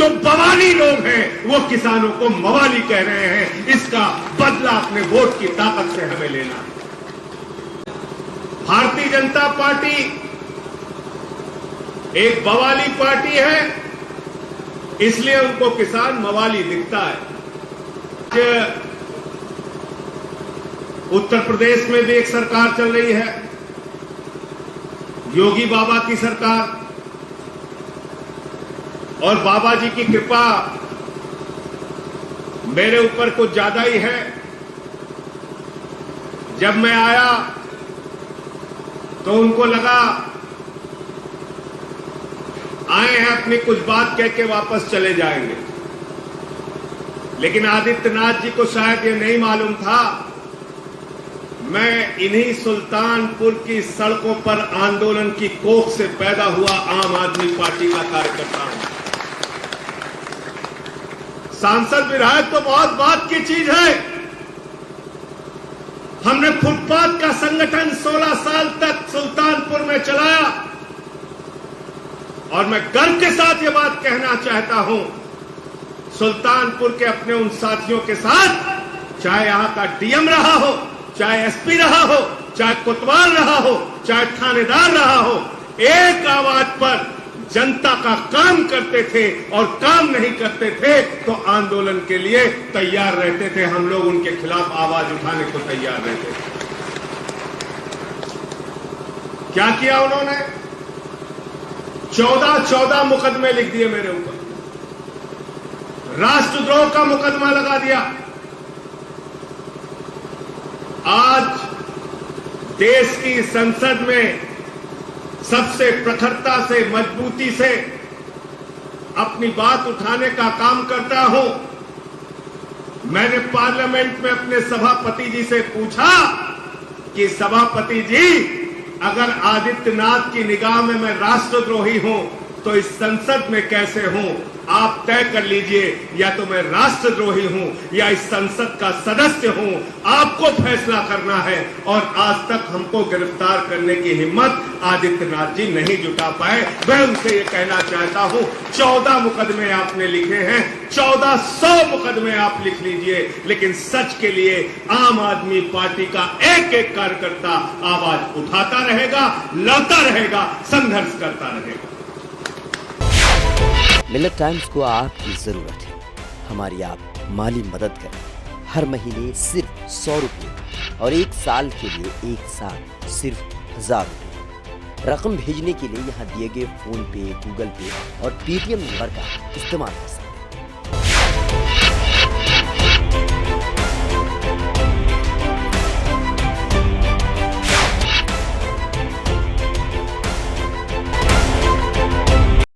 जो बवाली लोग हैं वो किसानों को मवाली कह रहे हैं। इसका बदला अपने वोट की ताकत से हमें लेना है। भारतीय जनता पार्टी एक बवाली पार्टी है, इसलिए उनको किसान मवाली दिखता है। उत्तर प्रदेश में भी एक सरकार चल रही है, योगी बाबा की सरकार, और बाबा जी की कृपा मेरे ऊपर कुछ ज्यादा ही है। जब मैं आया तो उनको लगा आए हैं अपनी कुछ बात कह के वापस चले जाएंगे, लेकिन आदित्यनाथ जी को शायद ये नहीं मालूम था मैं इन्हीं सुल्तानपुर की सड़कों पर आंदोलन की कोख से पैदा हुआ आम आदमी पार्टी का कार्यकर्ता हूं। सांसद विधायक तो बहुत बात की चीज है। हमने फुटपाथ का संगठन 16 साल तक सुल्तानपुर में चलाया, और मैं गर्व के साथ ये बात कहना चाहता हूं, सुल्तानपुर के अपने उन साथियों के साथ, चाहे यहां का डीएम रहा हो, चाहे एसपी रहा हो, चाहे कोतवाल रहा हो, चाहे थानेदार रहा हो, एक आवाज पर जनता का काम करते थे, और काम नहीं करते थे तो आंदोलन के लिए तैयार रहते थे। हम लोग उनके खिलाफ आवाज उठाने को तैयार रहते थे। क्या किया उन्होंने? 14 मुकदमे लिख दिए मेरे ऊपर, राष्ट्रद्रोह का मुकदमा लगा दिया। आज देश की संसद में सबसे प्रखरता से, मजबूती से अपनी बात उठाने का काम करता हूं। मैंने पार्लियामेंट में अपने सभापति जी से पूछा कि सभापति जी, अगर आदित्यनाथ की निगाह में मैं राष्ट्रद्रोही हूं तो इस संसद में कैसे हूं? आप तय कर लीजिए, या तो मैं राष्ट्रद्रोही हूं या इस संसद का सदस्य हूं। आपको फैसला करना है। और आज तक हमको गिरफ्तार करने की हिम्मत आदित्यनाथ जी नहीं जुटा पाए। मैं उनसे ये कहना चाहता हूं, 14 मुकदमे आपने लिखे हैं, 1400 मुकदमे आप लिख लीजिए, लेकिन सच के लिए आम आदमी पार्टी का एक एक कार्यकर्ता आवाज उठाता रहेगा, लड़ता रहेगा, संघर्ष करता रहेगा। मिलत टाइम्स को आपकी जरूरत है, हमारी आप माली मदद करें। हर महीने सिर्फ 100 रुपये, और 1 साल के लिए एक साथ सिर्फ 1000 रुपये। रकम भेजने के लिए यहाँ दिए गए फोन पे, गूगल पे और पेटीएम नंबर का इस्तेमाल कर सकते हैं।